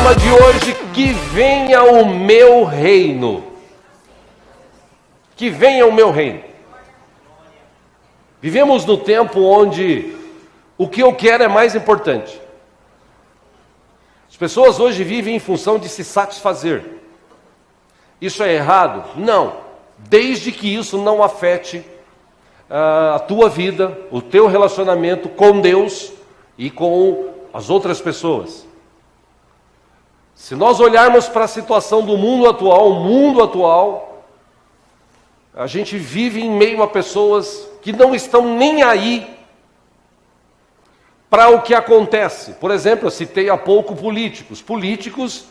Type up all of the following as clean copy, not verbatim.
tema de hoje: que venha o meu reino. Que venha o meu reino. Vivemos no tempo onde o que eu quero é mais importante. As pessoas hoje vivem em função de se satisfazer. Isso é errado? Não. Desde que isso não afete a tua vida, o teu relacionamento com Deus e com as outras pessoas. Se nós olharmos para a situação do mundo atual, o mundo atual, a gente vive em meio a pessoas que não estão nem aí para o que acontece. Por exemplo, eu citei há pouco políticos. Políticos,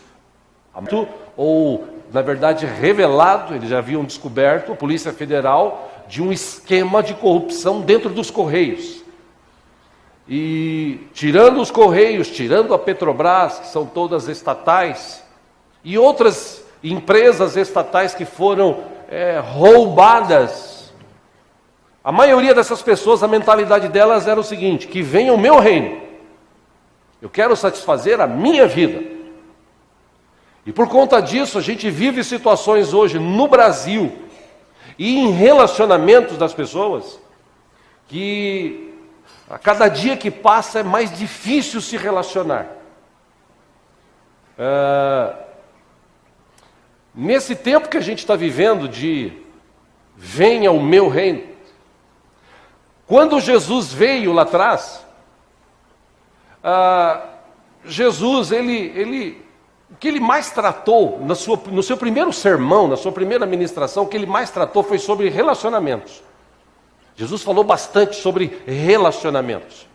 ou na verdade revelado, eles já haviam descoberto, a Polícia Federal, de um esquema de corrupção dentro dos Correios. E tirando os Correios, tirando a Petrobras, que são todas estatais, e outras empresas estatais que foram roubadas, a maioria dessas pessoas, a mentalidade delas era o seguinte: que venha o meu reino, eu quero satisfazer a minha vida. E por conta disso, a gente vive situações hoje no Brasil e em relacionamentos das pessoas que a cada dia que passa é mais difícil se relacionar. Nesse tempo que a gente está vivendo de venha o meu reino, quando Jesus veio lá atrás, Jesus, o que ele mais tratou no seu primeiro sermão, na sua primeira ministração, o que ele mais tratou foi sobre relacionamentos. Jesus falou bastante sobre relacionamentos.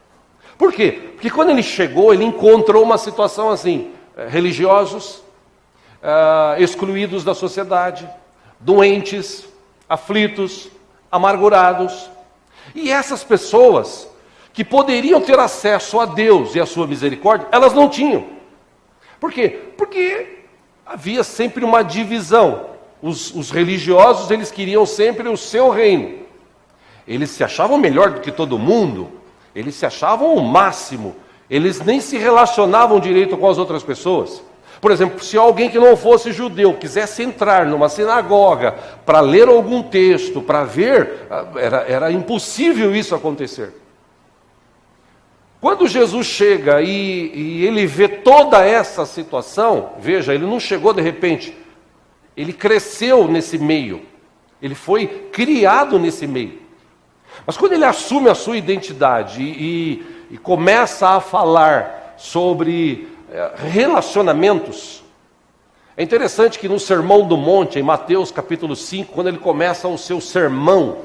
Por quê? Porque quando ele chegou, ele encontrou uma situação assim: religiosos, excluídos da sociedade, doentes, aflitos, amargurados. E essas pessoas que poderiam ter acesso a Deus e a sua misericórdia, elas não tinham. Por quê? Porque havia sempre uma divisão. Os religiosos, eles queriam sempre o seu reino. Eles se achavam melhor do que todo mundo, eles se achavam o máximo, eles nem se relacionavam direito com as outras pessoas. Por exemplo, se alguém que não fosse judeu quisesse entrar numa sinagoga para ler algum texto, para ver, era impossível isso acontecer. Quando Jesus chega e ele vê toda essa situação, veja, ele não chegou de repente, ele cresceu nesse meio, ele foi criado nesse meio. Mas quando ele assume a sua identidade e começa a falar sobre relacionamentos, é interessante que no Sermão do Monte, em Mateus capítulo 5, quando ele começa o seu sermão,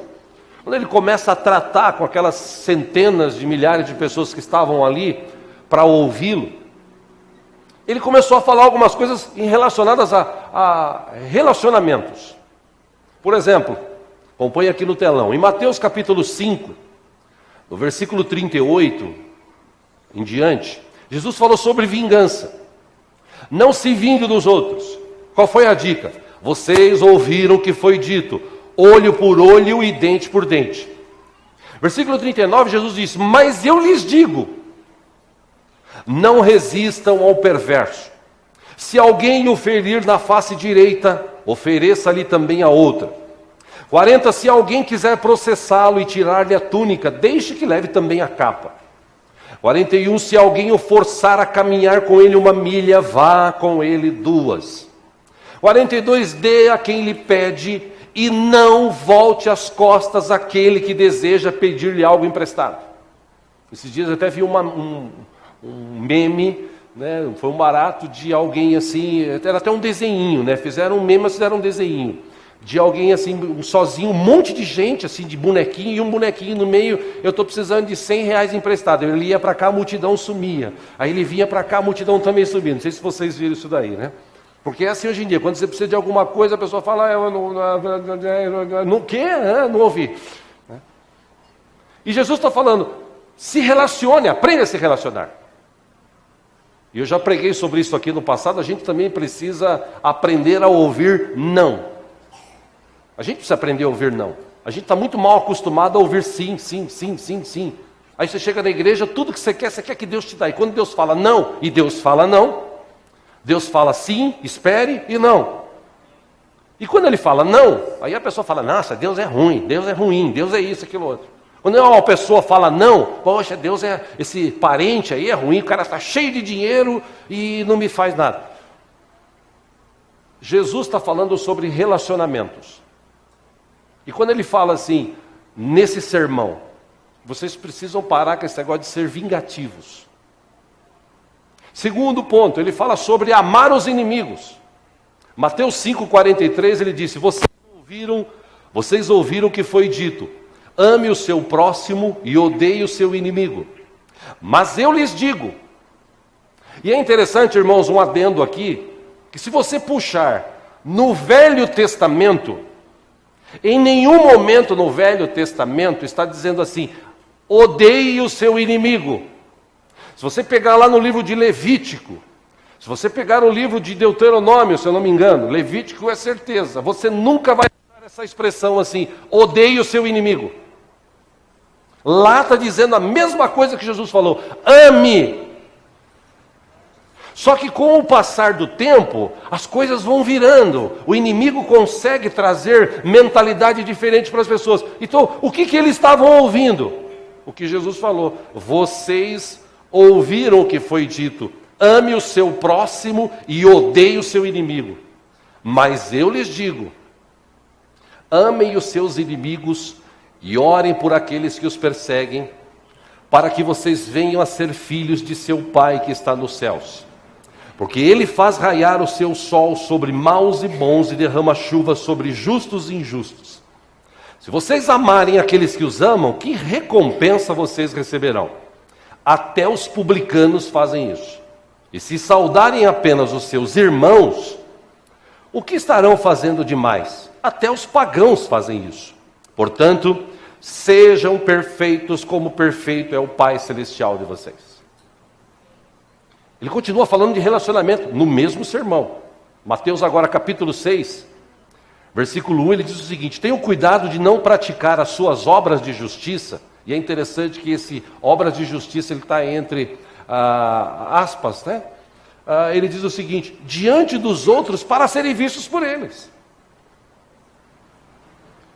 quando ele começa a tratar com aquelas centenas de milhares de pessoas que estavam ali para ouvi-lo, ele começou a falar algumas coisas relacionadas a relacionamentos. Por exemplo, acompanhe aqui no telão, em Mateus capítulo 5, no versículo 38 em diante, Jesus falou sobre vingança. Não se vingue dos outros. Qual foi a dica? Vocês ouviram o que foi dito: olho por olho e dente por dente. Versículo 39, Jesus diz: mas eu lhes digo, não resistam ao perverso. Se alguém o ferir na face direita, ofereça-lhe também a outra. 40, se alguém quiser processá-lo e tirar-lhe a túnica, deixe que leve também a capa. 41, se alguém o forçar a caminhar com ele 1 milha, vá com ele 2. 42, dê a quem lhe pede e não volte as costas àquele que deseja pedir-lhe algo emprestado. Esses dias eu até vi um meme, né? Foi um barato de alguém assim, era até um desenhinho, né? Fizeram um meme, mas fizeram um desenhinho de alguém assim, sozinho, um monte de gente assim, de bonequinho, e um bonequinho no meio: eu estou precisando de R$100 emprestado. Ele ia para cá, a multidão sumia. Aí ele vinha para cá, a multidão também sumia. Não sei se vocês viram isso daí, né? Porque é assim hoje em dia, quando você precisa de alguma coisa, a pessoa fala: eu não quer, não ouvi. E Jesus está falando: se relacione, aprenda a se relacionar. E eu já preguei sobre isso aqui no passado. A gente também precisa aprender a ouvir não. A gente precisa aprender a ouvir não. A gente está muito mal acostumado a ouvir sim, sim, sim, sim, sim. Aí você chega na igreja, tudo que você quer que Deus te dá. E quando Deus fala não, e Deus fala não, Deus fala sim, espere e não. E quando ele fala não, aí a pessoa fala, nossa, Deus é ruim, Deus é isso, aquilo outro. Quando uma pessoa fala não, poxa, Deus é, esse parente aí é ruim, o cara está cheio de dinheiro e não me faz nada. Jesus está falando sobre relacionamentos. E quando ele fala assim, nesse sermão, vocês precisam parar com esse negócio de ser vingativos. Segundo ponto, ele fala sobre amar os inimigos. Mateus 5,43, ele disse, vocês ouviram o que foi dito, ame o seu próximo e odeie o seu inimigo. Mas eu lhes digo, e é interessante, irmãos, um adendo aqui, que se você puxar no Velho Testamento, em nenhum momento no Velho Testamento está dizendo assim, odeie o seu inimigo. Se você pegar lá no livro de Levítico, se você pegar o livro de Deuteronômio, se eu não me engano, Levítico é certeza, você nunca vai usar essa expressão assim, odeie o seu inimigo. Lá está dizendo a mesma coisa que Jesus falou, ame. Só que com o passar do tempo, as coisas vão virando, o inimigo consegue trazer mentalidade diferente para as pessoas. Então, o que eles estavam ouvindo? O que Jesus falou, vocês ouviram o que foi dito, ame o seu próximo e odeie o seu inimigo. Mas eu lhes digo, amem os seus inimigos e orem por aqueles que os perseguem, para que vocês venham a ser filhos de seu Pai que está nos céus. Porque Ele faz raiar o seu sol sobre maus e bons e derrama chuva sobre justos e injustos. Se vocês amarem aqueles que os amam, que recompensa vocês receberão? Até os publicanos fazem isso. E se saudarem apenas os seus irmãos, o que estarão fazendo demais? Até os pagãos fazem isso. Portanto, sejam perfeitos como perfeito é o Pai Celestial de vocês. Ele continua falando de relacionamento no mesmo sermão. Mateus agora capítulo 6, versículo 1, ele diz o seguinte, tenham cuidado de não praticar as suas obras de justiça. E é interessante que esse obras de justiça ele está entre aspas, né? Ele diz o seguinte, diante dos outros para serem vistos por eles.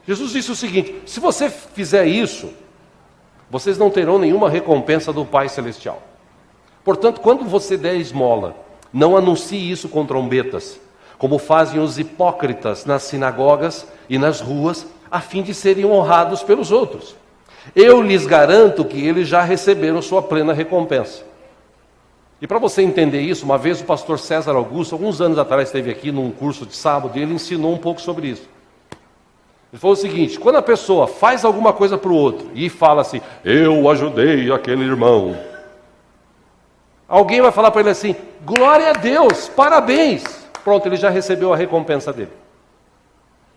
Jesus disse o seguinte, se você fizer isso, vocês não terão nenhuma recompensa do Pai Celestial. Portanto, quando você der esmola, não anuncie isso com trombetas, como fazem os hipócritas nas sinagogas e nas ruas, a fim de serem honrados pelos outros. Eu lhes garanto que eles já receberam sua plena recompensa. E para você entender isso, uma vez o pastor César Augusto, alguns anos atrás, esteve aqui num curso de sábado e ele ensinou um pouco sobre isso. Ele falou o seguinte, quando a pessoa faz alguma coisa para o outro e fala assim, eu ajudei aquele irmão, alguém vai falar para ele assim, glória a Deus, parabéns. Pronto, ele já recebeu a recompensa dele.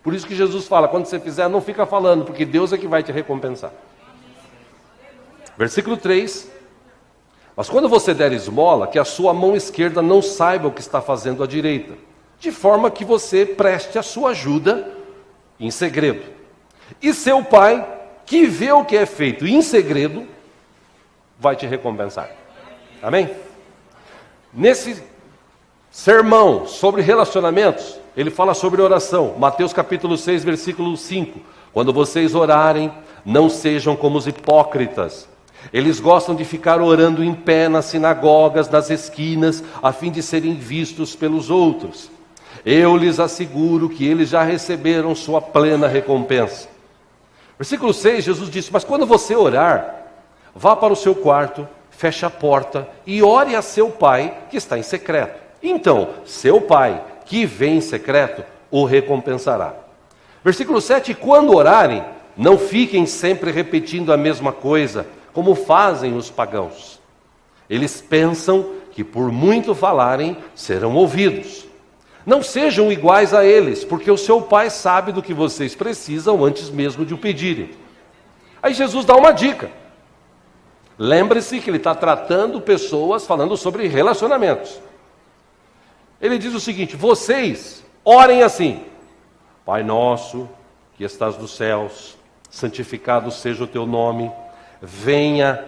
Por isso que Jesus fala, quando você fizer, não fica falando, porque Deus é que vai te recompensar. Versículo 3. Mas quando você der esmola, que a sua mão esquerda não saiba o que está fazendo a direita, de forma que você preste a sua ajuda em segredo. E seu pai, que vê o que é feito em segredo, vai te recompensar. Amém? Nesse sermão sobre relacionamentos, ele fala sobre oração. Mateus capítulo 6, versículo 5. Quando vocês orarem, não sejam como os hipócritas. Eles gostam de ficar orando em pé nas sinagogas, nas esquinas, a fim de serem vistos pelos outros. Eu lhes asseguro que eles já receberam sua plena recompensa. Versículo 6, Jesus disse, mas quando você orar, vá para o seu quarto, feche a porta e ore a seu pai que está em secreto. Então, seu pai que vem em secreto o recompensará. Versículo 7, quando orarem, não fiquem sempre repetindo a mesma coisa, como fazem os pagãos. Eles pensam que por muito falarem, serão ouvidos. Não sejam iguais a eles, porque o seu pai sabe do que vocês precisam antes mesmo de o pedirem. Aí Jesus dá uma dica. Lembre-se que ele está tratando pessoas, falando sobre relacionamentos. Ele diz o seguinte, vocês orem assim, Pai nosso, que estás nos céus, santificado seja o teu nome, venha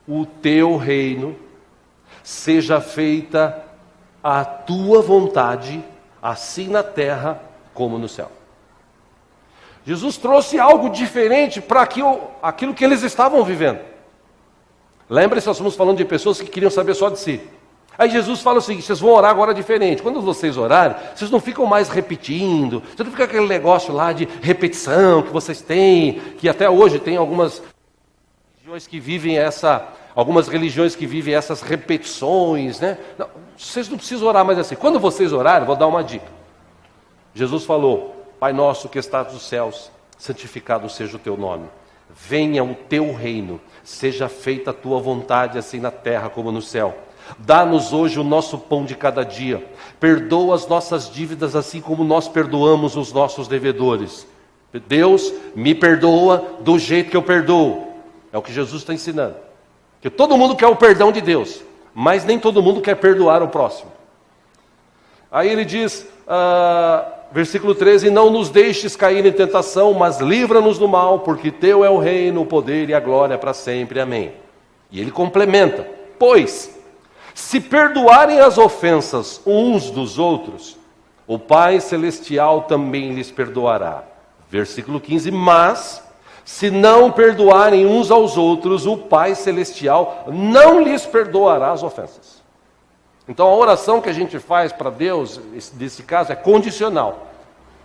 o teu reino, seja feita a tua vontade, assim na terra como no céu. Jesus trouxe algo diferente para aquilo que eles estavam vivendo. Lembre-se, nós estamos falando de pessoas que queriam saber só de si. Aí Jesus fala o seguinte: vocês vão orar agora diferente. Quando vocês orarem, vocês não ficam mais repetindo. Você não fica aquele negócio lá de repetição que vocês têm, que até hoje tem algumas religiões que vivem essas repetições, né? Não, vocês não precisam orar mais assim. Quando vocês orarem, vou dar uma dica. Jesus falou: Pai nosso que estás nos céus, santificado seja o teu nome. Venha o teu reino, seja feita a tua vontade, assim na terra como no céu. Dá-nos hoje o nosso pão de cada dia. Perdoa as nossas dívidas, assim como nós perdoamos os nossos devedores. Deus me perdoa do jeito que eu perdoo. É o que Jesus está ensinando. Que todo mundo quer o perdão de Deus, mas nem todo mundo quer perdoar o próximo. Aí ele diz, versículo 13: não nos deixes cair em tentação, mas livra-nos do mal, porque teu é o reino, o poder e a glória para sempre. Amém. E ele complementa: pois, se perdoarem as ofensas uns dos outros, o Pai Celestial também lhes perdoará. Versículo 15: mas, se não perdoarem uns aos outros, o Pai Celestial não lhes perdoará as ofensas. Então a oração que a gente faz para Deus, nesse caso, é condicional.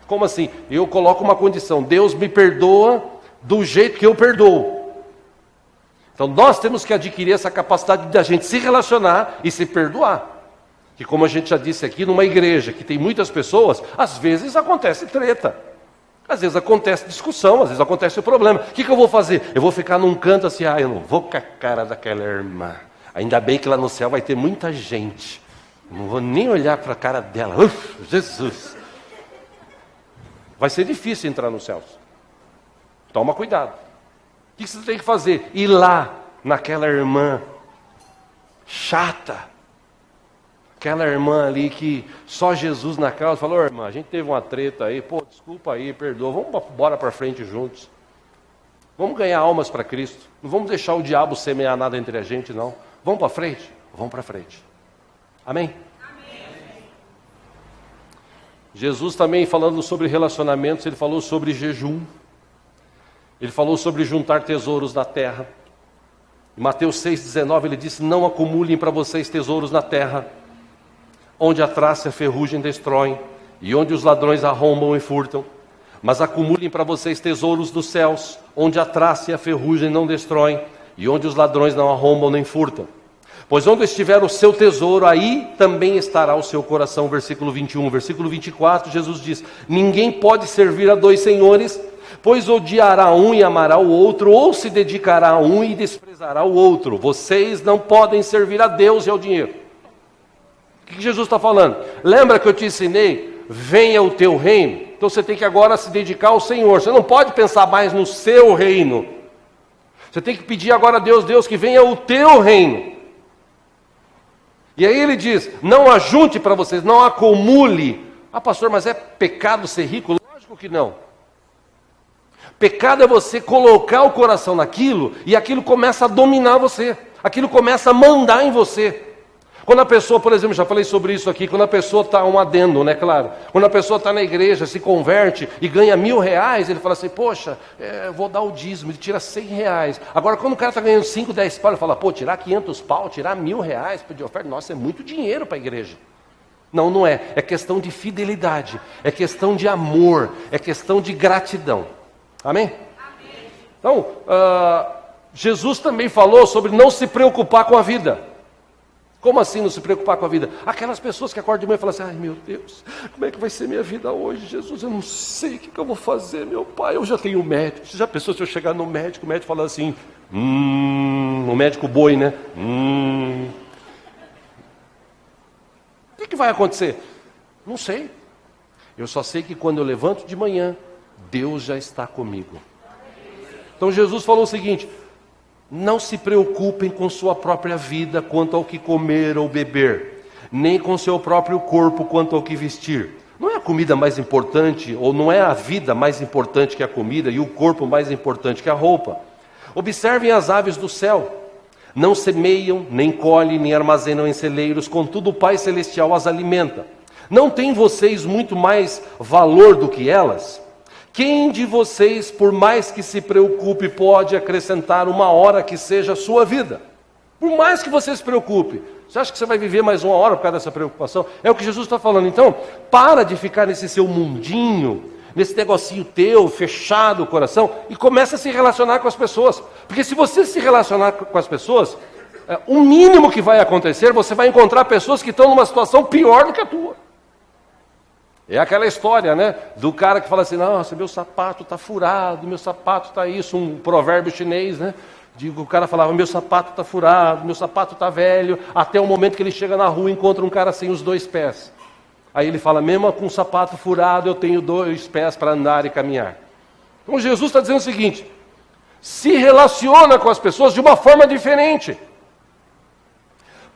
Como assim? Eu coloco uma condição: Deus me perdoa do jeito que eu perdoo. Então nós temos que adquirir essa capacidade de a gente se relacionar e se perdoar. Que, como a gente já disse aqui, numa igreja que tem muitas pessoas, às vezes acontece treta, às vezes acontece discussão, às vezes acontece o problema. O que eu vou fazer? Eu vou ficar num canto assim: eu não vou com a cara daquela irmã. Ainda bem que lá no céu vai ter muita gente. Não vou nem olhar para a cara dela. Jesus! Vai ser difícil entrar nos céus. Toma cuidado. O que você tem que fazer? Ir lá naquela irmã chata, aquela irmã ali que só Jesus na causa falou: irmã, a gente teve uma treta aí, desculpa aí, perdoa, vamos embora para frente juntos. Vamos ganhar almas para Cristo. Não vamos deixar o diabo semear nada entre a gente, não. Vamos para frente? Vamos para frente. Amém? Amém? Jesus também, falando sobre relacionamentos, ele falou sobre jejum. Ele falou sobre juntar tesouros na terra. Em Mateus 6,19 ele disse: não acumulem para vocês tesouros na terra, onde a traça e a ferrugem destroem, e onde os ladrões arrombam e furtam. Mas acumulem para vocês tesouros dos céus, onde a traça e a ferrugem não destroem, e onde os ladrões não arrombam nem furtam. Pois onde estiver o seu tesouro, aí também estará o seu coração. Versículo 21. Versículo 24, Jesus diz: ninguém pode servir a dois senhores, pois odiará um e amará o outro, ou se dedicará a um e desprezará o outro. Vocês não podem servir a Deus e ao dinheiro. O que Jesus está falando? Lembra que eu te ensinei? Venha o teu reino. Então você tem que agora se dedicar ao Senhor. Você não pode pensar mais no seu reino. Você tem que pedir agora a Deus: Deus, que venha o teu reino. E aí ele diz: não ajunte para vocês, não acumule. Pastor, mas é pecado ser rico? Lógico que não. Pecado é você colocar o coração naquilo e aquilo começa a dominar você. Aquilo começa a mandar em você. Quando a pessoa, por exemplo, já falei sobre isso aqui, quando a pessoa está, um adendo, né, claro. Quando a pessoa está na igreja, se converte e ganha R$1.000, ele fala assim: poxa, eu vou dar o dízimo, ele tira R$100. Agora, quando o cara está ganhando 5, 10 pau, ele fala: tirar 500 pau, tirar R$1.000 de oferta, nossa, é muito dinheiro para a igreja. Não, não é. É questão de fidelidade, é questão de amor, é questão de gratidão. Amém? Amém. Então, Jesus também falou sobre não se preocupar com a vida. Como assim não se preocupar com a vida? Aquelas pessoas que acordam de manhã e falam assim: ai meu Deus, como é que vai ser minha vida hoje, Jesus? Eu não sei o que eu vou fazer, meu pai. Eu já tenho médico. Você já pensou se eu chegar no médico, o médico fala assim, o médico boi, né? O que vai acontecer? Não sei. Eu só sei que quando eu levanto de manhã, Deus já está comigo. Então Jesus falou o seguinte: não se preocupem com sua própria vida quanto ao que comer ou beber, nem com seu próprio corpo quanto ao que vestir. Não é a comida mais importante, ou não é a vida mais importante que a comida, e o corpo mais importante que a roupa. Observem as aves do céu. Não semeiam, nem colhem, nem armazenam em celeiros, contudo o Pai Celestial as alimenta. Não tem vocês muito mais valor do que elas? Quem de vocês, por mais que se preocupe, pode acrescentar uma hora que seja a sua vida? Por mais que você se preocupe, você acha que você vai viver mais uma hora por causa dessa preocupação? É o que Jesus está falando. Então, para de ficar nesse seu mundinho, nesse negocinho teu, fechado o coração, e começa a se relacionar com as pessoas. Porque se você se relacionar com as pessoas, o mínimo que vai acontecer, você vai encontrar pessoas que estão numa situação pior do que a tua. É aquela história, né, do cara que fala assim, nossa, meu sapato está furado, meu sapato está isso, um provérbio chinês, né? O cara falava, meu sapato está furado, meu sapato está velho, até o momento que ele chega na rua e encontra um cara sem os 2 pés. Aí ele fala, mesmo com o sapato furado, eu tenho 2 pés para andar e caminhar. Então Jesus está dizendo o seguinte, se relaciona com as pessoas de uma forma diferente.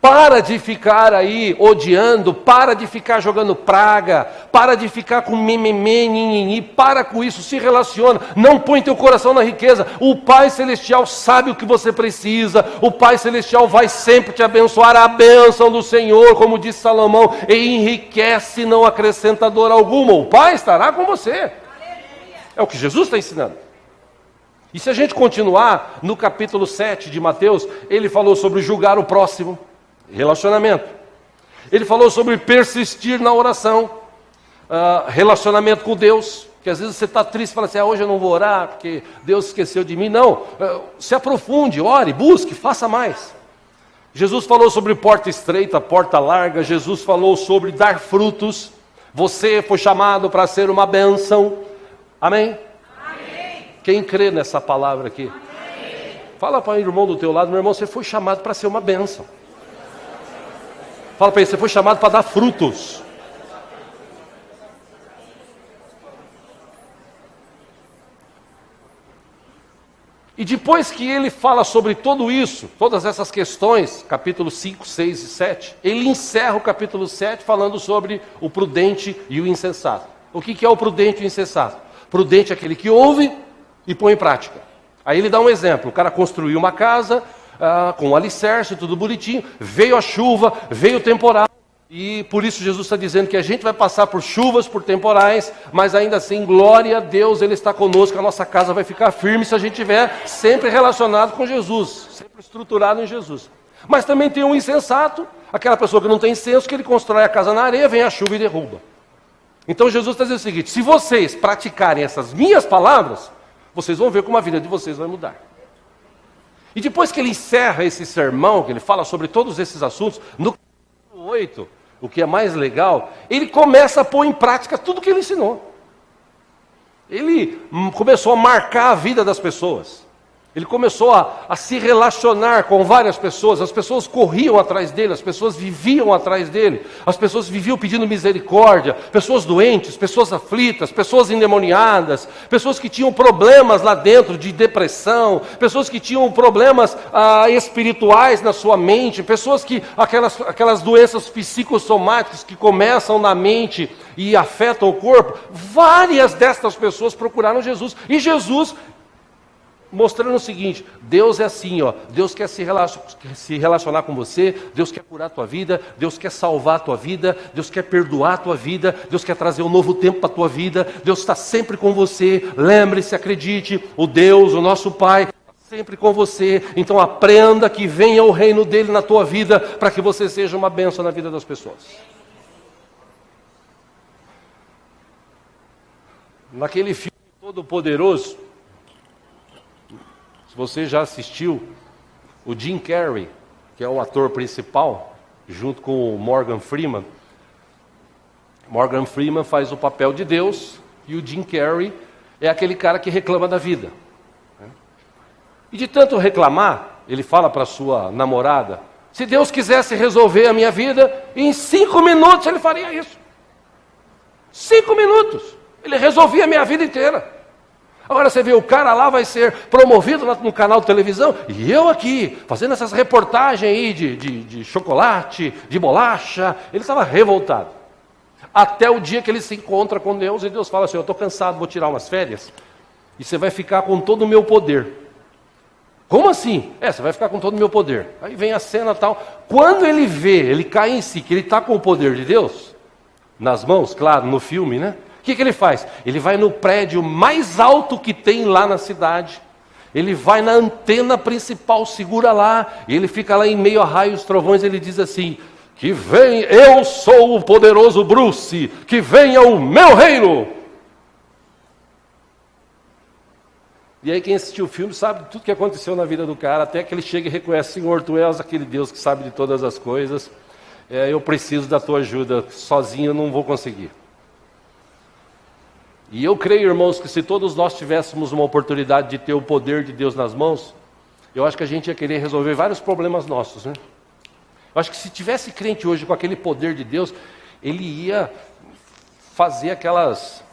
Para de ficar aí odiando, para de ficar jogando praga, para de ficar com mimimi, ninini, para com isso, se relaciona, não põe teu coração na riqueza. O Pai Celestial sabe o que você precisa, o Pai Celestial vai sempre te abençoar, a bênção do Senhor, como disse Salomão, e enriquece, não acrescenta dor alguma, o Pai estará com você. É o que Jesus está ensinando. E se a gente continuar no capítulo 7 de Mateus, ele falou sobre julgar o próximo. Relacionamento. Ele falou sobre persistir na oração, relacionamento com Deus, que às vezes você está triste e fala assim, hoje eu não vou orar porque Deus esqueceu de mim. Não, se aprofunde, ore, busque, faça mais. Jesus falou sobre porta estreita, porta larga, Jesus falou sobre dar frutos, você foi chamado para ser uma bênção, amém? Amém. Quem crê nessa palavra aqui? Amém. Fala para o irmão do teu lado, meu irmão, você foi chamado para ser uma bênção. Fala para ele, você foi chamado para dar frutos. E depois que ele fala sobre tudo isso, todas essas questões, capítulos 5, 6 e 7, ele encerra o capítulo 7 falando sobre o prudente e o insensato. O que é o prudente e o insensato? Prudente é aquele que ouve e põe em prática. Aí ele dá um exemplo, o cara construiu uma casa, com um alicerce, tudo bonitinho, veio a chuva, veio o temporal, e por isso Jesus está dizendo que a gente vai passar por chuvas, por temporais, mas ainda assim, glória a Deus, Ele está conosco, a nossa casa vai ficar firme se a gente estiver sempre relacionado com Jesus, sempre estruturado em Jesus. Mas também tem um insensato, aquela pessoa que não tem senso, que ele constrói a casa na areia, vem a chuva e derruba. Então Jesus está dizendo o seguinte, se vocês praticarem essas minhas palavras, vocês vão ver como a vida de vocês vai mudar. E depois que ele encerra esse sermão, que ele fala sobre todos esses assuntos, no capítulo 8, o que é mais legal, ele começa a pôr em prática tudo que ele ensinou. Ele começou a marcar a vida das pessoas. Ele começou a se relacionar com várias pessoas, as pessoas corriam atrás dele, as pessoas viviam atrás dele, as pessoas viviam pedindo misericórdia, pessoas doentes, pessoas aflitas, pessoas endemoniadas, pessoas que tinham problemas lá dentro de depressão, pessoas que tinham problemas espirituais na sua mente, pessoas que, aquelas doenças psicossomáticas que começam na mente e afetam o corpo, várias destas pessoas procuraram Jesus, e Jesus mostrando o seguinte, Deus é assim, Deus quer se relacionar com você, Deus quer curar a tua vida, Deus quer salvar a tua vida, Deus quer perdoar a tua vida, Deus quer trazer um novo tempo para a tua vida, Deus está sempre com você, lembre-se, acredite, o Deus, o nosso Pai, está sempre com você, então aprenda que venha o reino dele na tua vida, para que você seja uma bênção na vida das pessoas. Naquele filme Todo-Poderoso, se você já assistiu, o Jim Carrey, que é o ator principal, junto com o Morgan Freeman. Morgan Freeman faz o papel de Deus e o Jim Carrey é aquele cara que reclama da vida. E de tanto reclamar, ele fala para sua namorada, se Deus quisesse resolver a minha vida, em 5 minutos ele faria isso. 5 minutos, ele resolvia a minha vida inteira. Agora você vê, o cara lá vai ser promovido no canal de televisão, e eu aqui, fazendo essas reportagens aí de chocolate, de bolacha, ele estava revoltado. Até o dia que ele se encontra com Deus, e Deus fala assim, eu estou cansado, vou tirar umas férias, e você vai ficar com todo o meu poder. Como assim? Você vai ficar com todo o meu poder. Aí vem a cena tal. Quando ele vê, ele cai em si, que ele está com o poder de Deus nas mãos, claro, no filme, né? O que ele faz? Ele vai no prédio mais alto que tem lá na cidade. Ele vai na antena principal, segura lá, e ele fica lá em meio a raios, trovões, ele diz assim: que vem, eu sou o poderoso Bruce, que venha o meu reino. E aí quem assistiu o filme sabe tudo que aconteceu na vida do cara, até que ele chega e reconhece: Senhor, Tu és aquele Deus que sabe de todas as coisas, eu preciso da Tua ajuda, sozinho eu não vou conseguir. E eu creio, irmãos, que se todos nós tivéssemos uma oportunidade de ter o poder de Deus nas mãos, eu acho que a gente ia querer resolver vários problemas nossos, né? Eu acho que se tivesse crente hoje com aquele poder de Deus, ele ia fazer aquelas,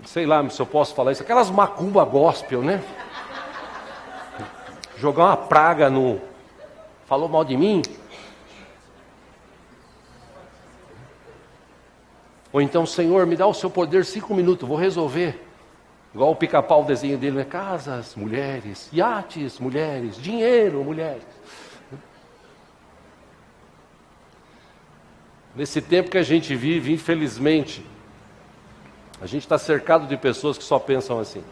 sei lá se eu posso falar isso, aquelas macumba gospel, né? Jogar uma praga no... Falou mal de mim? Ou então, Senhor, me dá o seu poder 5 minutos, vou resolver. Igual o Pica-Pau, o desenho dele, né? Casas, mulheres, iates, mulheres, dinheiro, mulheres. Nesse tempo que a gente vive, infelizmente, a gente está cercado de pessoas que só pensam assim.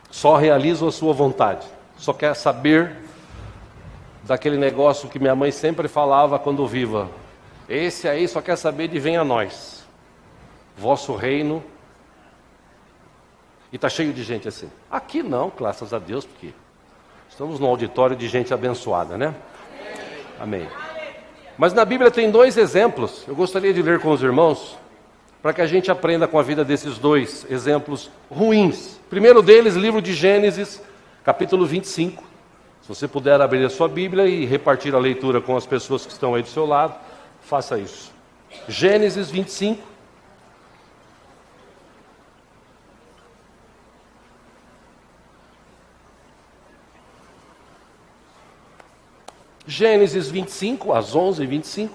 Só realizam a sua vontade. Só quer saber daquele negócio que minha mãe sempre falava quando viva. Esse aí só quer saber de venha a nós. Vosso reino. E está cheio de gente assim. Aqui não, graças a Deus, porque estamos num auditório de gente abençoada, né? Amém. Mas na Bíblia tem 2 exemplos. Eu gostaria de ler com os irmãos, para que a gente aprenda com a vida desses 2 exemplos ruins. Primeiro deles, livro de Gênesis, capítulo 25. Se você puder abrir a sua Bíblia e repartir a leitura com as pessoas que estão aí do seu lado, faça isso. Gênesis 25. Gênesis 25, às 11h25.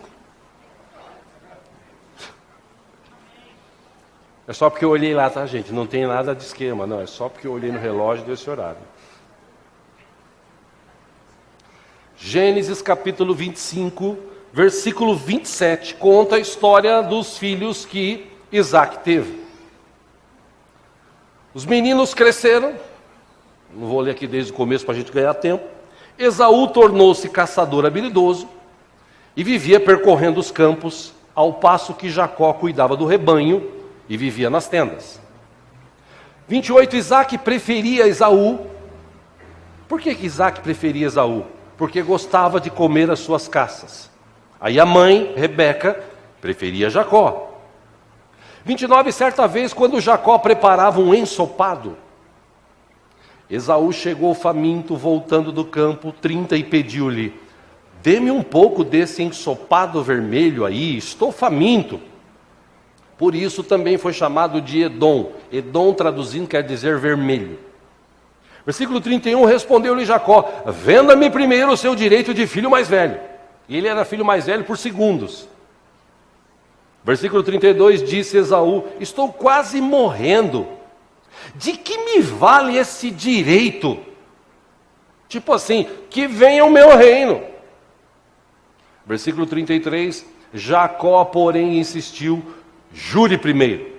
É só porque eu olhei lá, tá, gente? Não tem nada de esquema, não. É só porque eu olhei no relógio desse horário. Gênesis capítulo 25, versículo 27, conta a história dos filhos que Isaac teve. Os meninos cresceram, não vou ler aqui desde o começo para a gente ganhar tempo. Esaú tornou-se caçador habilidoso e vivia percorrendo os campos, ao passo que Jacó cuidava do rebanho e vivia nas tendas. 28, Isaac preferia Esaú. Por que Isaac preferia Esaú? Porque gostava de comer as suas caças. Aí a mãe, Rebeca, preferia Jacó. 29, certa vez, quando Jacó preparava um ensopado, Esaú chegou faminto, voltando do campo, 30, e pediu-lhe: dê-me um pouco desse ensopado vermelho aí, estou faminto. Por isso também foi chamado de Edom. Edom, traduzindo, quer dizer vermelho. Versículo 31, respondeu-lhe Jacó: venda-me primeiro o seu direito de filho mais velho. E ele era filho mais velho por segundos. Versículo 32, disse Esaú: estou quase morrendo. De que me vale esse direito? Tipo assim, que venha o meu reino. Versículo 33, Jacó, porém, insistiu: jure primeiro.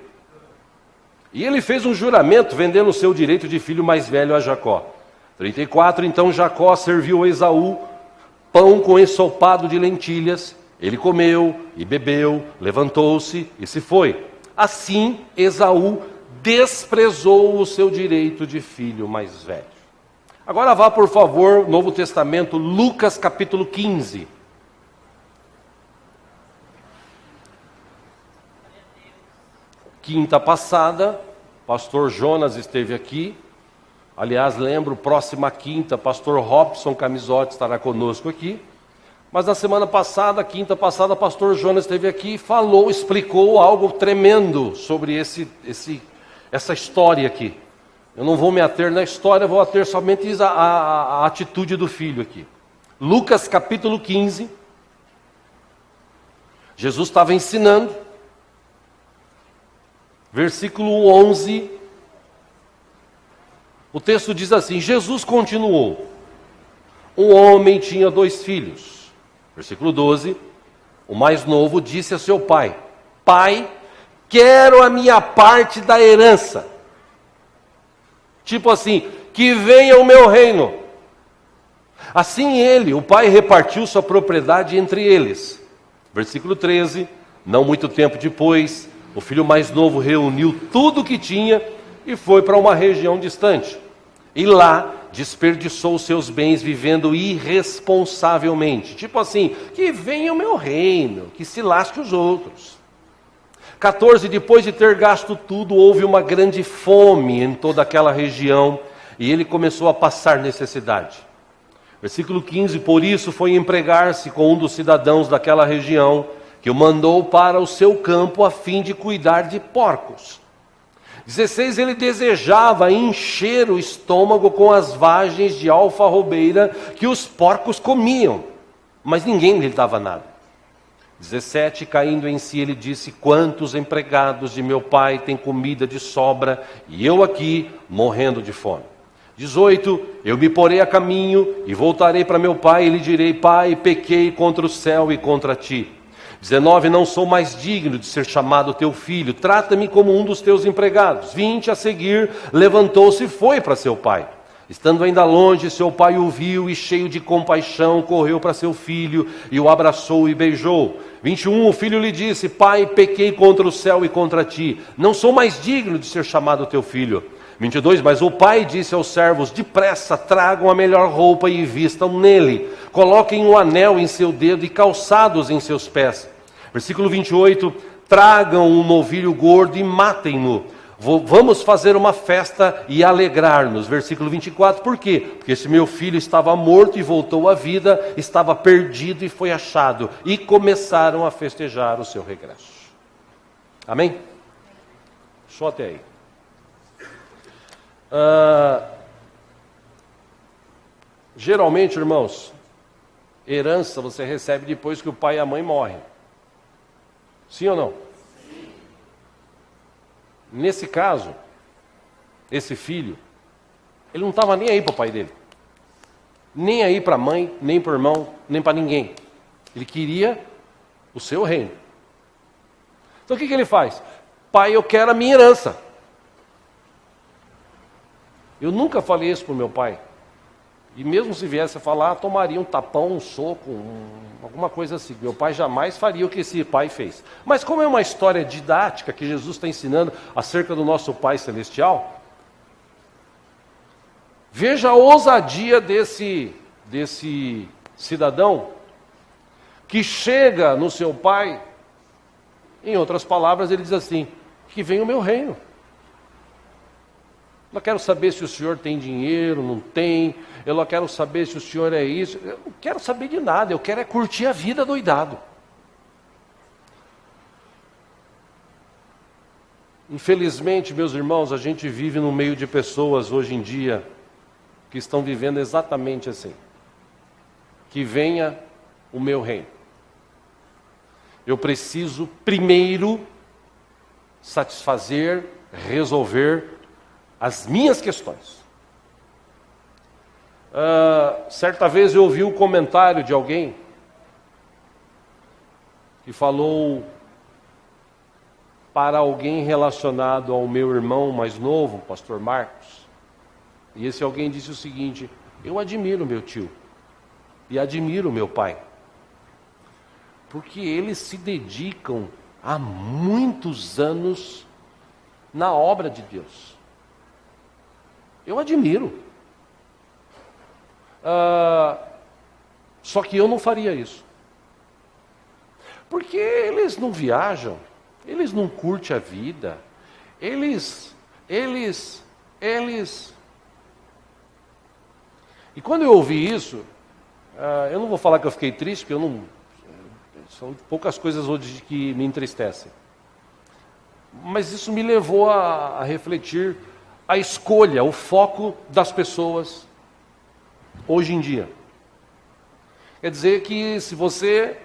E ele fez um juramento, vendendo o seu direito de filho mais velho a Jacó. 34, então Jacó serviu a Esaú pão com ensopado de lentilhas. Ele comeu e bebeu, levantou-se e se foi. Assim, Esaú desprezou o seu direito de filho mais velho. Agora vá, por favor, Novo Testamento, Lucas capítulo 15. Quinta passada, pastor Jonas esteve aqui. Aliás, lembro, próxima quinta, pastor Robson Camisotti estará conosco aqui. Mas na semana passada, quinta passada, pastor Jonas esteve aqui e falou, explicou algo tremendo sobre essa história aqui. Eu não vou me ater na história, vou ater somente a atitude do filho aqui. Lucas capítulo 15. Jesus estava ensinando. Versículo 11. O texto diz assim: Jesus continuou. Um homem tinha 2 filhos. Versículo 12. O mais novo disse a seu pai: Pai, quero a minha parte da herança. Tipo assim, que venha o meu reino. Assim o pai repartiu sua propriedade entre eles. Versículo 13. Não muito tempo depois, o filho mais novo reuniu tudo o que tinha e foi para uma região distante. E lá desperdiçou os seus bens vivendo irresponsavelmente. Tipo assim, que venha o meu reino, que se lasque os outros. 14, depois de ter gasto tudo, houve uma grande fome em toda aquela região e ele começou a passar necessidade. Versículo 15, por isso foi empregar-se com um dos cidadãos daquela região, que o mandou para o seu campo a fim de cuidar de porcos. 16, ele desejava encher o estômago com as vagens de alfarrobeira que os porcos comiam, mas ninguém lhe dava nada. 17, caindo em si, ele disse: quantos empregados de meu pai têm comida de sobra, e eu aqui morrendo de fome. 18, eu me porei a caminho e voltarei para meu pai e lhe direi: Pai, pequei contra o céu e contra ti. 19, não sou mais digno de ser chamado teu filho, trata-me como um dos teus empregados. 20, a seguir, levantou-se e foi para seu pai. Estando ainda longe, seu pai o viu e, cheio de compaixão, correu para seu filho e o abraçou e beijou. 21, o filho lhe disse: Pai, pequei contra o céu e contra ti, não sou mais digno de ser chamado teu filho. 22, mas o pai disse aos servos: depressa, tragam a melhor roupa e vistam nele, coloquem um anel em seu dedo e calçados em seus pés. Versículo 28, tragam um novilho gordo e matem-no. Vamos fazer uma festa e alegrar-nos. Versículo 24, por quê? Porque esse meu filho estava morto e voltou à vida, estava perdido e foi achado. E começaram a festejar o seu regresso. Amém? Só até aí. Geralmente, irmãos, herança você recebe depois que o pai e a mãe morrem. Sim ou não? Sim. Nesse caso, esse filho, ele não estava nem aí para o pai dele. Nem aí para a mãe, nem para o irmão, nem para ninguém. Ele queria o seu reino. Então o que ele faz? Pai, eu quero a minha herança. Eu nunca falei isso para o meu pai. E mesmo se viesse a falar, tomaria um tapão, um soco, alguma coisa assim. Meu pai jamais faria o que esse pai fez. Mas como é uma história didática que Jesus está ensinando acerca do nosso Pai Celestial, veja a ousadia desse cidadão que chega no seu pai. Em outras palavras, ele diz assim: que venha o meu reino. Eu não quero saber se o senhor tem dinheiro, não tem. Eu não quero saber se o senhor é isso. Eu não quero saber de nada. Eu quero é curtir a vida doidado. Infelizmente, meus irmãos, a gente vive no meio de pessoas hoje em dia que estão vivendo exatamente assim. Que venha o meu reino. Eu preciso primeiro satisfazer, resolver as minhas questões. Certa vez eu ouvi um comentário de alguém que falou para alguém relacionado ao meu irmão mais novo, pastor Marcos. E esse alguém disse o seguinte: eu admiro meu tio e admiro meu pai, porque eles se dedicam há muitos anos na obra de Deus. Eu admiro. Só que eu não faria isso. Porque eles não viajam, eles não curtem a vida, eles... E quando eu ouvi isso, eu não vou falar que eu fiquei triste, porque são poucas coisas hoje que me entristecem. Mas isso me levou a refletir a escolha, o foco das pessoas hoje em dia. Quer dizer que se você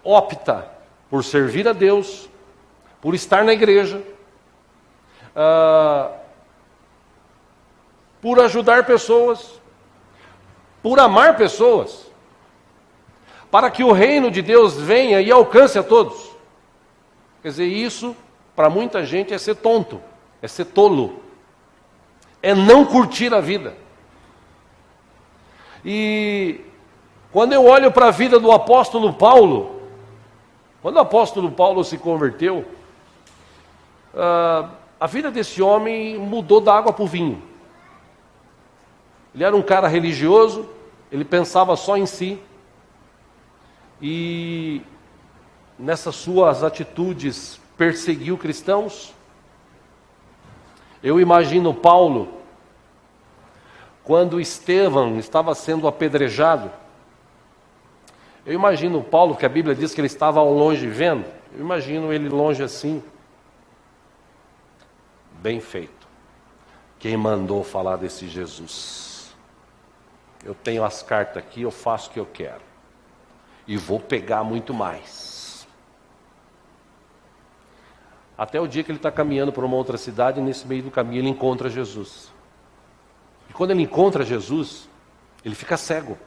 opta por servir a Deus, por estar na igreja, por ajudar pessoas, por amar pessoas, para que o reino de Deus venha e alcance a todos. Quer dizer, isso para muita gente é ser tonto, é ser tolo, é não curtir a vida. E quando eu olho para a vida do apóstolo Paulo, quando o apóstolo Paulo se converteu, a vida desse homem mudou da água para o vinho. Ele era um cara religioso, ele pensava só em si, e nessas suas atitudes perseguiu cristãos. Eu imagino Paulo, quando Estevão estava sendo apedrejado, eu imagino Paulo, que a Bíblia diz que ele estava ao longe vendo, eu imagino ele longe assim, bem feito. Quem mandou falar desse Jesus? Eu tenho as cartas aqui, eu faço o que eu quero. E vou pegar muito mais. Até o dia que ele está caminhando para uma outra cidade, e nesse meio do caminho ele encontra Jesus. E quando ele encontra Jesus, ele fica cego.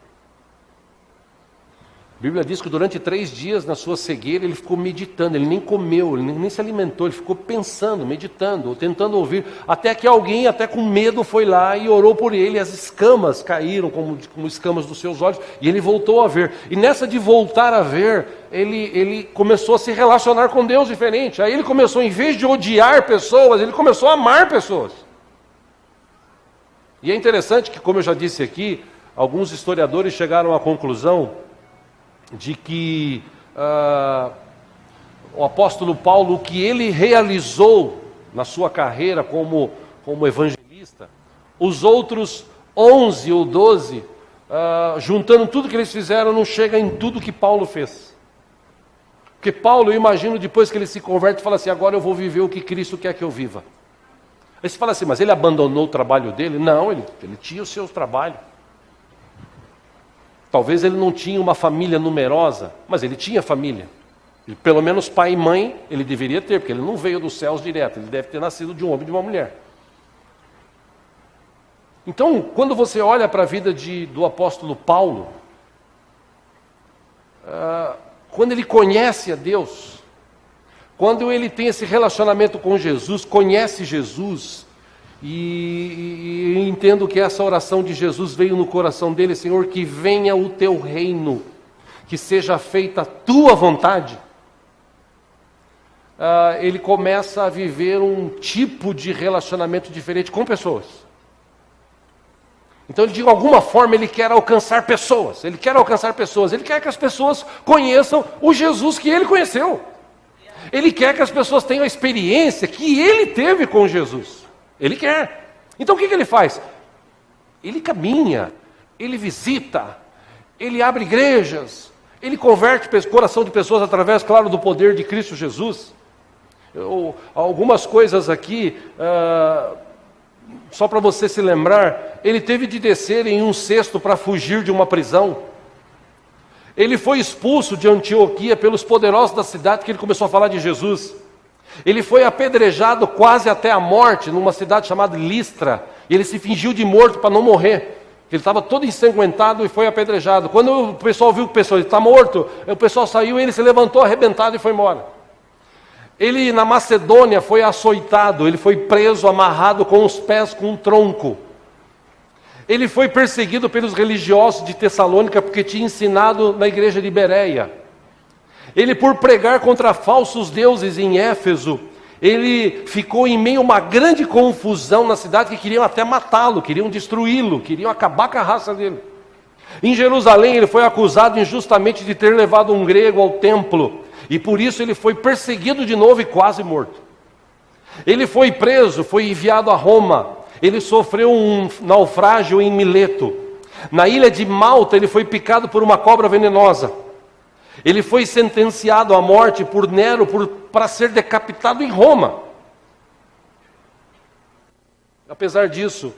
A Bíblia diz que durante 3 dias na sua cegueira ele ficou meditando, ele nem comeu, ele nem se alimentou, ele ficou pensando, meditando, tentando ouvir, até que alguém, até com medo, foi lá e orou por ele, e as escamas caíram como escamas dos seus olhos, e ele voltou a ver. E nessa de voltar a ver, ele começou a se relacionar com Deus diferente. Aí ele começou, em vez de odiar pessoas, ele começou a amar pessoas. E é interessante que, como eu já disse aqui, alguns historiadores chegaram à conclusão de que o apóstolo Paulo, o que ele realizou na sua carreira como evangelista, os outros 11 ou 12, juntando tudo que eles fizeram, não chega em tudo que Paulo fez. Porque Paulo, eu imagino, depois que ele se converte, fala assim: agora eu vou viver o que Cristo quer que eu viva. Aí você fala assim, mas ele abandonou o trabalho dele? Não, ele tinha o seu trabalho. Talvez ele não tinha uma família numerosa, mas ele tinha família. E pelo menos pai e mãe ele deveria ter, porque ele não veio dos céus direto, ele deve ter nascido de um homem e de uma mulher. Então, quando você olha para a vida do apóstolo Paulo, quando ele conhece a Deus, quando ele tem esse relacionamento com Jesus, conhece Jesus, e eu entendo que essa oração de Jesus veio no coração dele: Senhor, que venha o teu reino, que seja feita a tua vontade. Ele começa a viver um tipo de relacionamento diferente com pessoas. Então ele, de alguma forma, ele quer alcançar pessoas, ele quer que as pessoas conheçam o Jesus que ele conheceu. Ele quer que as pessoas tenham a experiência que ele teve com Jesus. Ele quer. Então o que ele faz? Ele caminha, ele visita, ele abre igrejas, ele converte o coração de pessoas através, claro, do poder de Cristo Jesus. Algumas coisas aqui, só para você se lembrar, ele teve de descer em um cesto para fugir de uma prisão. Ele foi expulso de Antioquia pelos poderosos da cidade, que ele começou a falar de Jesus. Ele foi apedrejado quase até a morte numa cidade chamada Listra. E ele se fingiu de morto para não morrer. Ele estava todo ensanguentado e foi apedrejado. Quando o pessoal viu que o pessoal está morto, o pessoal saiu e ele se levantou arrebentado e foi embora. Ele, na Macedônia, foi açoitado. Ele foi preso, amarrado com os pés com um tronco. Ele foi perseguido pelos religiosos de Tessalônica porque tinha ensinado na igreja de Bereia. Ele, por pregar contra falsos deuses em Éfeso, ele ficou em meio a uma grande confusão na cidade, que queriam até matá-lo, queriam destruí-lo, queriam acabar com a raça dele. Em Jerusalém ele foi acusado injustamente de ter levado um grego ao templo, e por isso ele foi perseguido de novo e quase morto. Ele foi preso, foi enviado a Roma, ele sofreu um naufrágio em Mileto. Na ilha de Malta ele foi picado por uma cobra venenosa. Ele foi sentenciado à morte por Nero para ser decapitado em Roma. Apesar disso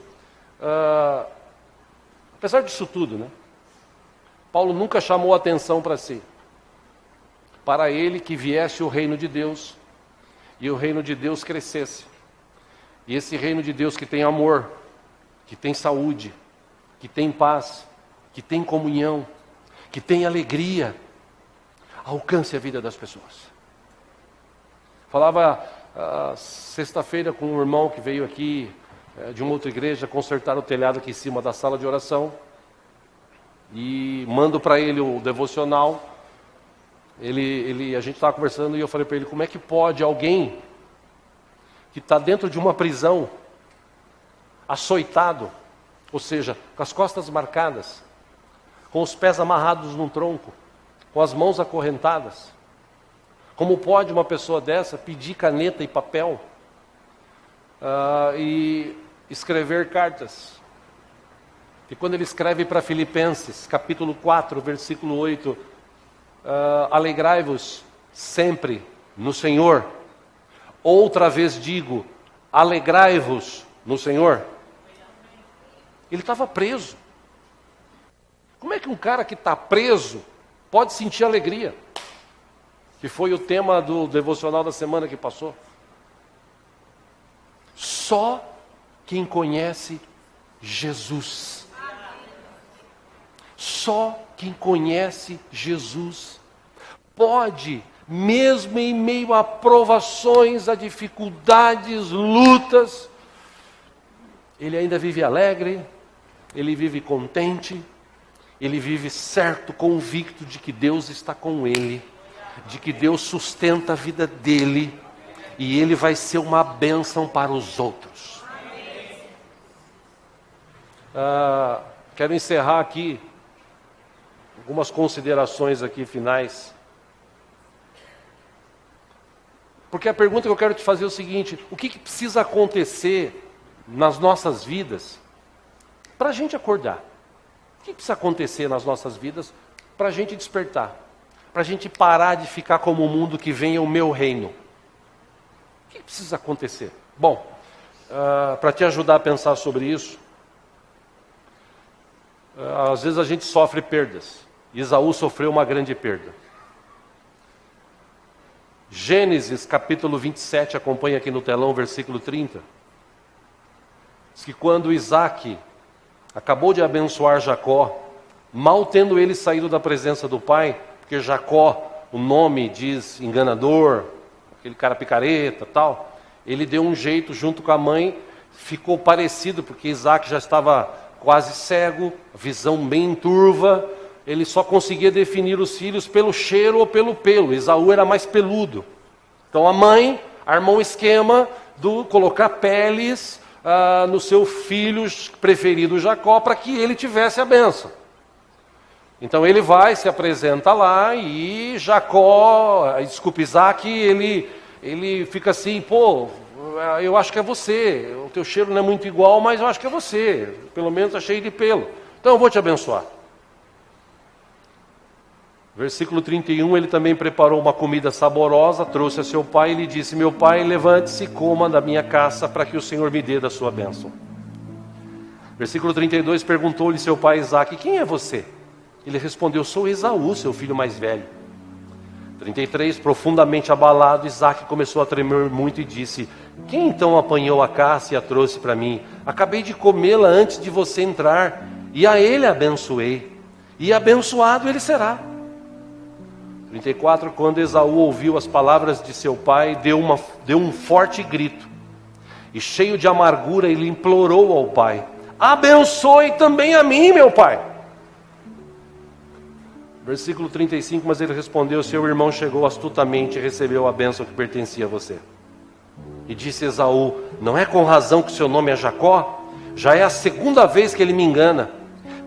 tudo, né? Paulo nunca chamou atenção para si. Para ele que viesse o reino de Deus, e o reino de Deus crescesse. E esse reino de Deus que tem amor, que tem saúde, que tem paz, que tem comunhão, que tem alegria, alcance a vida das pessoas. Falava sexta-feira com um irmão que veio aqui de uma outra igreja consertar o telhado aqui em cima da sala de oração, e mando para ele o devocional. A gente estava conversando e eu falei para ele: como é que pode alguém que está dentro de uma prisão, açoitado, ou seja, com as costas marcadas, com os pés amarrados num tronco, com as mãos acorrentadas, como pode uma pessoa dessa pedir caneta e papel e escrever cartas? E quando ele escreve para Filipenses, capítulo 4, versículo 8, alegrai-vos sempre no Senhor. Outra vez digo, alegrai-vos no Senhor. Ele estava preso. Como é que um cara que está preso pode sentir alegria? Que foi o tema do devocional da semana que passou. Só quem conhece Jesus. Só quem conhece Jesus pode, mesmo em meio a provações, a dificuldades, lutas, ele ainda vive alegre, ele vive contente, ele vive certo, convicto de que Deus está com ele, de que Deus sustenta a vida dele, e ele vai ser uma bênção para os outros. Quero encerrar aqui algumas considerações aqui finais. Porque a pergunta que eu quero te fazer é o seguinte: o que precisa acontecer nas nossas vidas para a gente acordar? O que precisa acontecer nas nossas vidas para a gente despertar? Para a gente parar de ficar como o mundo que venha o meu reino? O que precisa acontecer? Bom, para te ajudar a pensar sobre isso, às vezes a gente sofre perdas. Esaú sofreu uma grande perda. Gênesis capítulo 27, acompanha aqui no telão, versículo 30. Diz que quando Isaac acabou de abençoar Jacó, mal tendo ele saído da presença do pai, porque Jacó, o nome diz enganador, aquele cara picareta, tal, ele deu um jeito junto com a mãe, ficou parecido, porque Isaac já estava quase cego, visão bem turva, ele só conseguia definir os filhos pelo cheiro ou pelo pelo. Esaú era mais peludo. Então a mãe armou um esquema de colocar peles no seu filho preferido Jacó, para que ele tivesse a bênção. Então ele vai, se apresenta lá, e Isaac, ele fica assim: pô, eu acho que é você, o teu cheiro não é muito igual, mas eu acho que é você, pelo menos está cheio de pelo, então eu vou te abençoar. Versículo 31, ele também preparou uma comida saborosa, trouxe a seu pai e lhe disse: meu pai, levante-se e coma da minha caça, para que o Senhor me dê da sua bênção. Versículo 32, perguntou-lhe seu pai Isaque: quem é você? Ele respondeu: sou Esaú, seu filho mais velho. 33, profundamente abalado, Isaque começou a tremer muito e disse: quem então apanhou a caça e a trouxe para mim? Acabei de comê-la antes de você entrar, e a ele abençoei, e abençoado ele será. 34, quando Esaú ouviu as palavras de seu pai, deu um forte grito, e cheio de amargura ele implorou ao pai: abençoe também a mim, meu pai. Versículo 35, mas ele respondeu: seu irmão chegou astutamente e recebeu a bênção que pertencia a você. E disse Esaú: não é com razão que seu nome é Jacó? Já é a segunda vez que ele me engana.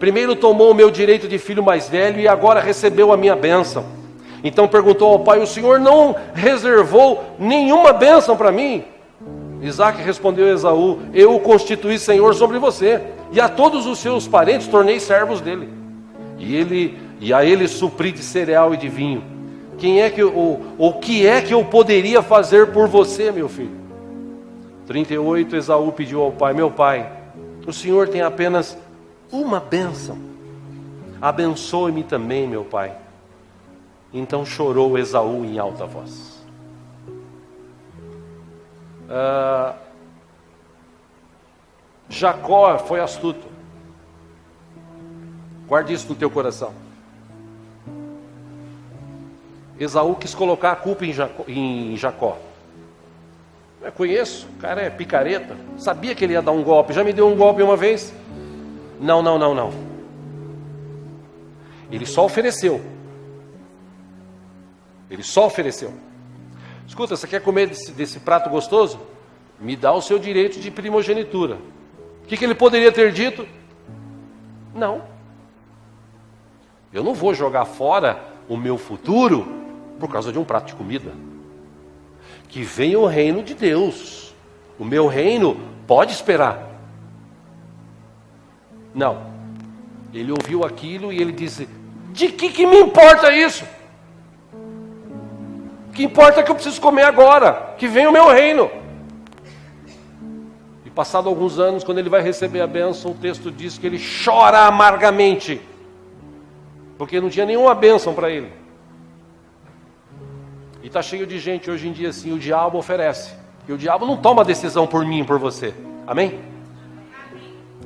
Primeiro tomou o meu direito de filho mais velho, e agora recebeu a minha bênção. Então perguntou ao pai: o senhor não reservou nenhuma bênção para mim? Isaque respondeu a Esaú: eu o constituí senhor sobre você, e a todos os seus parentes tornei servos dele. E a ele supri de cereal e de vinho. O que é que eu poderia fazer por você, meu filho? 38, Esaú pediu ao pai: meu pai, o senhor tem apenas uma bênção, abençoe-me também, meu pai. Então chorou Esaú em alta voz. Jacó foi astuto. Guarde isso no teu coração. Esaú quis colocar a culpa em Jacó. Eu conheço, o cara é picareta. Sabia que ele ia dar um golpe. Já me deu um golpe uma vez? Não. Ele só ofereceu. Escuta, você quer comer desse prato gostoso? Me dá o seu direito de primogenitura. O que ele poderia ter dito? Não. Eu não vou jogar fora o meu futuro por causa de um prato de comida. Que venha o reino de Deus. O meu reino pode esperar. Não. Ele ouviu aquilo e ele disse: de que me importa isso? O que importa é que eu preciso comer agora. Que venha o meu reino. E passado alguns anos, quando ele vai receber a bênção, o texto diz que ele chora amargamente. Porque não tinha nenhuma bênção para ele. E está cheio de gente hoje em dia assim, o diabo oferece. E o diabo não toma decisão por mim e por você. Amém?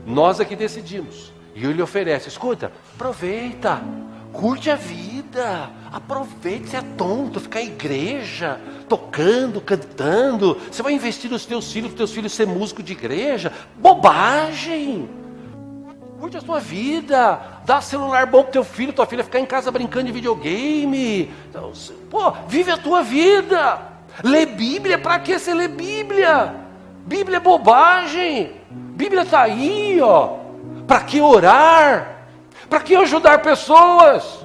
Nós é que decidimos. E ele oferece. Escuta, aproveita. Curte a vida. Aproveita, você é tonto, ficar em igreja, tocando, cantando. Você vai investir nos teus filhos ser músico de igreja. Bobagem. Curte a sua vida. Dá celular bom pro teu filho, tua filha ficar em casa brincando de videogame. Então, pô, vive a tua vida. Lê Bíblia, para que você lê Bíblia? Bíblia é bobagem. Bíblia está aí, ó. Para que orar? Para que ajudar pessoas?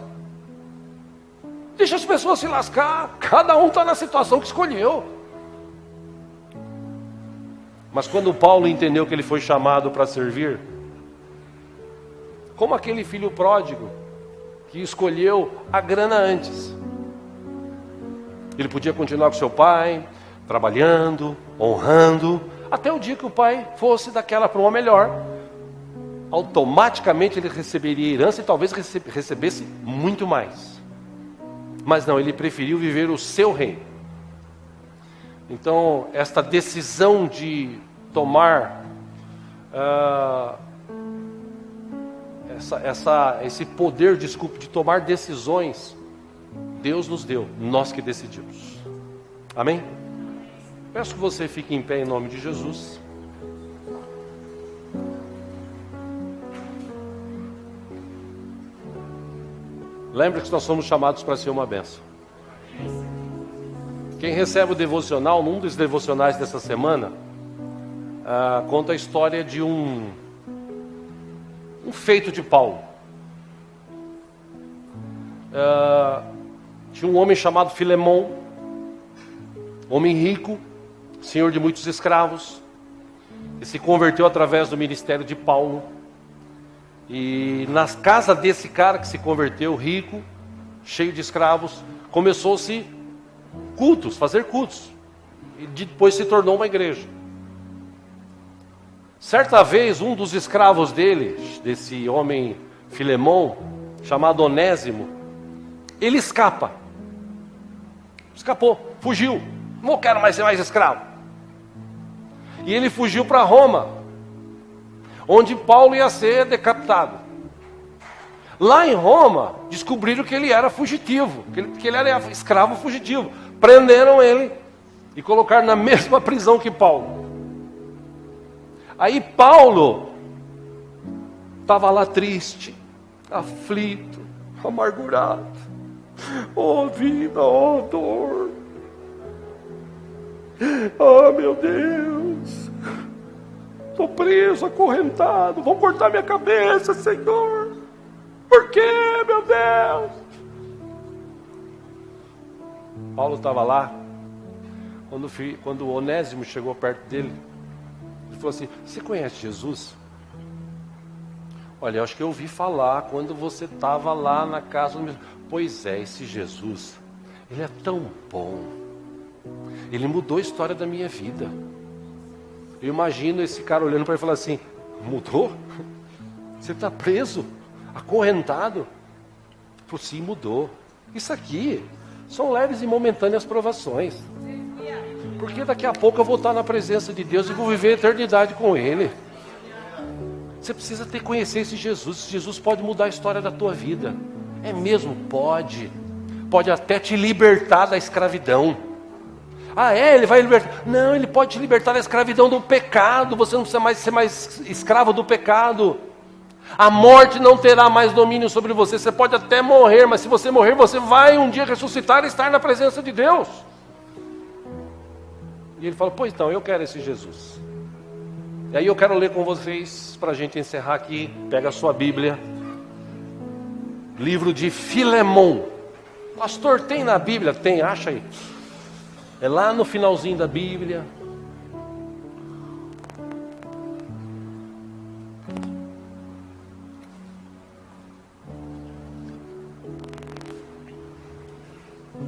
Deixa as pessoas se lascar. Cada um está na situação que escolheu. Mas quando Paulo entendeu que ele foi chamado para servir, como aquele filho pródigo que escolheu a grana antes. Ele podia continuar com seu pai, trabalhando, honrando, até o dia que o pai fosse daquela para uma melhor. Automaticamente ele receberia herança e talvez recebesse muito mais. Mas não, ele preferiu viver o seu reino. Então, esta decisão de tomar esse poder, de tomar decisões, Deus nos deu, nós que decidimos. Amém? Peço que você fique em pé em nome de Jesus. Lembre que nós somos chamados para ser uma bênção. Quem recebe o devocional, num dos devocionais dessa semana, conta a história de um feito de Paulo. Tinha um homem chamado Filemão, homem rico, senhor de muitos escravos, que se converteu através do ministério de Paulo. E na casa desse cara que se converteu, rico, cheio de escravos, começou-se cultos, fazer cultos. E depois se tornou uma igreja. Certa vez, um dos escravos dele, desse homem Filemão, chamado Onésimo, ele escapou, fugiu. Não quero mais ser mais escravo. E ele fugiu para Roma, onde Paulo ia ser decapitado. Lá em Roma, descobriram que ele era fugitivo, que ele era escravo fugitivo. Prenderam ele e colocaram na mesma prisão que Paulo. Aí Paulo estava lá triste, aflito, amargurado. Oh vida, oh dor. Oh meu Deus. Estou preso, acorrentado. Vão cortar minha cabeça, Senhor. Por quê, meu Deus? Paulo estava lá. Quando o Onésimo chegou perto dele, ele falou assim: você conhece Jesus? Olha, eu acho que eu ouvi falar quando você estava lá na casa do meu... Pois é, esse Jesus, ele é tão bom. Ele mudou a história da minha vida. Eu imagino esse cara olhando para ele e falando assim: mudou? Você está preso, acorrentado? Por sim, mudou. Isso aqui são leves e momentâneas provações. Porque daqui a pouco eu vou estar na presença de Deus e vou viver a eternidade com Ele. Você precisa conhecer esse Jesus. Esse Jesus pode mudar a história da tua vida. É mesmo? Pode. Pode até te libertar da escravidão. Ah, ele vai libertar? Não, ele pode te libertar da escravidão do pecado. Você não precisa mais ser mais escravo do pecado. A morte não terá mais domínio sobre você. Você pode até morrer, mas se você morrer, você vai um dia ressuscitar e estar na presença de Deus. E ele fala, pois então, eu quero esse Jesus. E aí eu quero ler com vocês, para a gente encerrar aqui. Pega a sua Bíblia. Livro de Filemon. Pastor, tem na Bíblia? Tem, acha aí. É lá no finalzinho da Bíblia.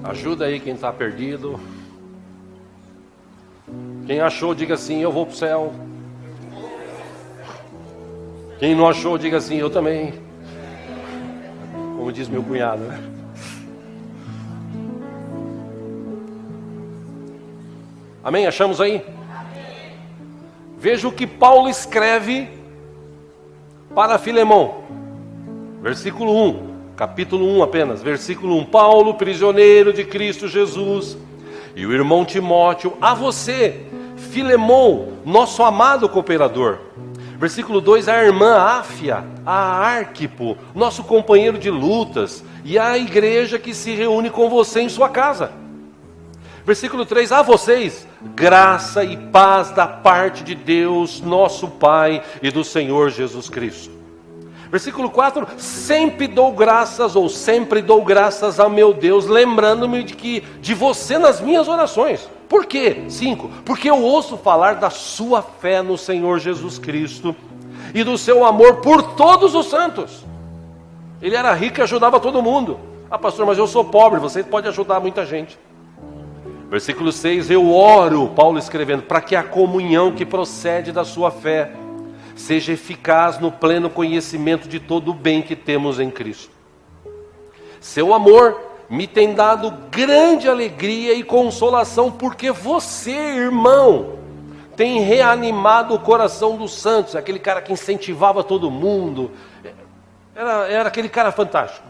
Ajuda aí quem está perdido. Quem achou, diga assim, eu vou para o céu. Quem não achou, diga assim, eu também. Como diz meu cunhado, né? Amém? Achamos aí? Amém. Veja o que Paulo escreve para Filemon. Versículo 1. Capítulo 1 apenas. Versículo 1. Paulo, prisioneiro de Cristo Jesus, e o irmão Timóteo, a você, Filemon, nosso amado cooperador. Versículo 2. A irmã Áfia, a Arquipo, nosso companheiro de lutas, e a igreja que se reúne com você em sua casa. Versículo 3, a vocês, graça e paz da parte de Deus, nosso Pai, e do Senhor Jesus Cristo. Versículo 4, sempre dou graças ao meu Deus, lembrando-me de você nas minhas orações. Por quê? 5, porque eu ouço falar da sua fé no Senhor Jesus Cristo, e do seu amor por todos os santos. Ele era rico e ajudava todo mundo. Ah, pastor, mas eu sou pobre, você pode ajudar muita gente. Versículo 6, eu oro, Paulo escrevendo, para que a comunhão que procede da sua fé seja eficaz no pleno conhecimento de todo o bem que temos em Cristo. Seu amor me tem dado grande alegria e consolação, porque você, irmão, tem reanimado o coração dos santos, aquele cara que incentivava todo mundo, era aquele cara fantástico.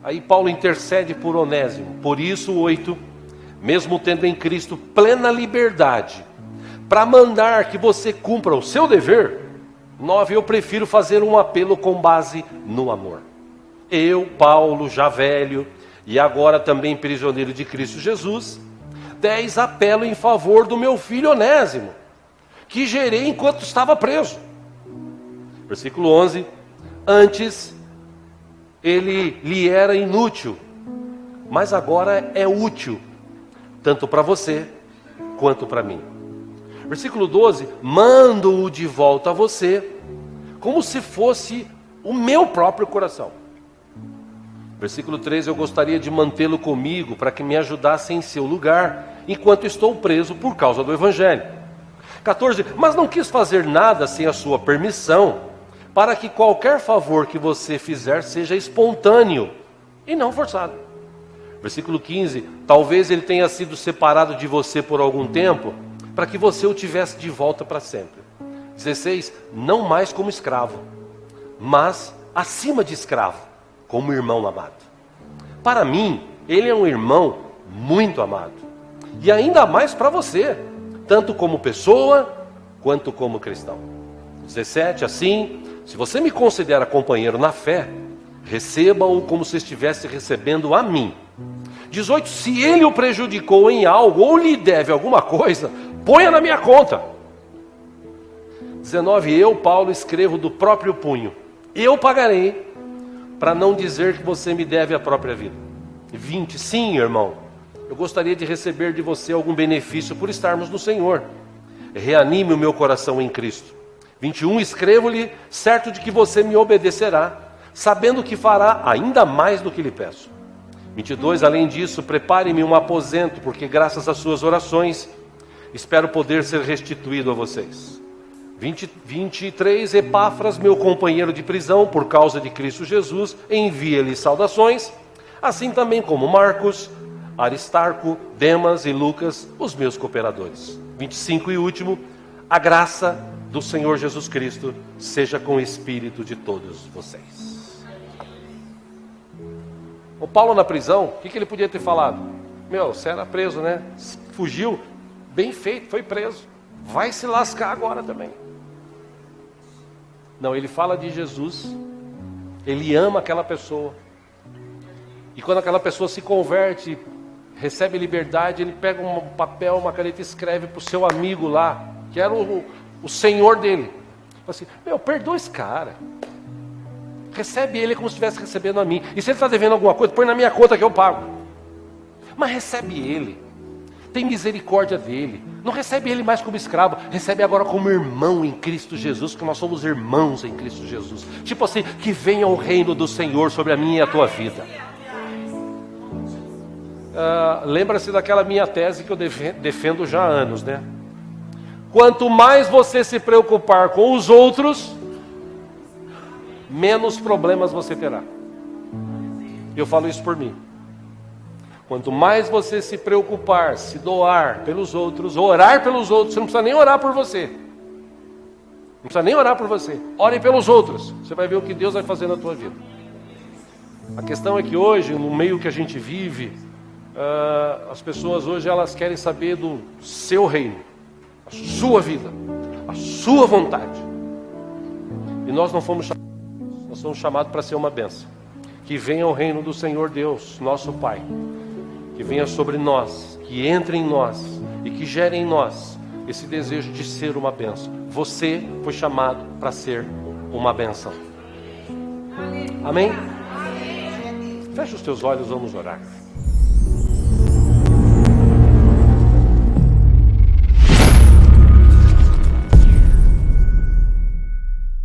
Aí Paulo intercede por Onésimo, por isso 8, mesmo tendo em Cristo plena liberdade, para mandar que você cumpra o seu dever. 9, eu prefiro fazer um apelo com base no amor. Eu, Paulo, já velho, e agora também prisioneiro de Cristo Jesus. 10, apelo em favor do meu filho Onésimo, que gerei enquanto estava preso. Versículo 11, antes ele lhe era inútil, mas agora é útil, tanto para você, quanto para mim. Versículo 12, mando-o de volta a você, como se fosse o meu próprio coração. Versículo 13, eu gostaria de mantê-lo comigo, para que me ajudasse em seu lugar, enquanto estou preso por causa do Evangelho. 14, mas não quis fazer nada sem a sua permissão, para que qualquer favor que você fizer seja espontâneo, e não forçado. Versículo 15, talvez ele tenha sido separado de você por algum tempo, para que você o tivesse de volta para sempre. 16, não mais como escravo, mas acima de escravo, como irmão amado. Para mim, ele é um irmão muito amado, e ainda mais para você, tanto como pessoa, quanto como cristão. 17, assim, se você me considera companheiro na fé, receba-o como se estivesse recebendo a mim. 18, se ele o prejudicou em algo, ou lhe deve alguma coisa, ponha na minha conta. 19, eu, Paulo, escrevo do próprio punho, eu pagarei, para não dizer que você me deve a própria vida. 20, sim, irmão, eu gostaria de receber de você algum benefício por estarmos no Senhor. Reanime o meu coração em Cristo. 21, escrevo-lhe, certo de que você me obedecerá, sabendo que fará ainda mais do que lhe peço. 22, além disso, prepare-me um aposento, porque graças às suas orações, espero poder ser restituído a vocês. 23, Epáfras, meu companheiro de prisão, por causa de Cristo Jesus, envia-lhe saudações, assim também como Marcos, Aristarco, Demas e Lucas, os meus cooperadores. 25 e último, a graça do Senhor Jesus Cristo seja com o espírito de todos vocês. O Paulo na prisão, o que ele podia ter falado? Meu, você era preso, né? Fugiu, bem feito, foi preso. Vai se lascar agora também. Não, ele fala de Jesus. Ele ama aquela pessoa. E quando aquela pessoa se converte, recebe liberdade, ele pega um papel, uma caneta e escreve para o seu amigo lá, que era o senhor dele. Fala assim, meu, perdoa esse cara. Recebe ele como se estivesse recebendo a mim. E se ele está devendo alguma coisa, põe na minha conta que eu pago. Mas recebe ele. Tem misericórdia dele. Não recebe ele mais como escravo. Recebe agora como irmão em Cristo Jesus, porque nós somos irmãos em Cristo Jesus. Tipo assim, que venha o reino do Senhor sobre a minha e a tua vida. Lembra-se daquela minha tese que eu defendo já há anos, né? Quanto mais você se preocupar com os outros, menos problemas você terá. Eu falo isso por mim. Quanto mais você se preocupar, se doar pelos outros, orar pelos outros, você não precisa nem orar por você. Não precisa nem orar por você. Ore pelos outros. Você vai ver o que Deus vai fazer na tua vida. A questão é que hoje, no meio que a gente vive, as pessoas hoje elas querem saber do seu reino, a sua vida, a sua vontade. E nós não fomos chamados, nós somos chamados para ser uma bênção. Que venha o reino do Senhor Deus, nosso Pai. Que venha sobre nós, que entre em nós e que gere em nós esse desejo de ser uma bênção. Você foi chamado para ser uma bênção. Amém? Feche os teus olhos, vamos orar.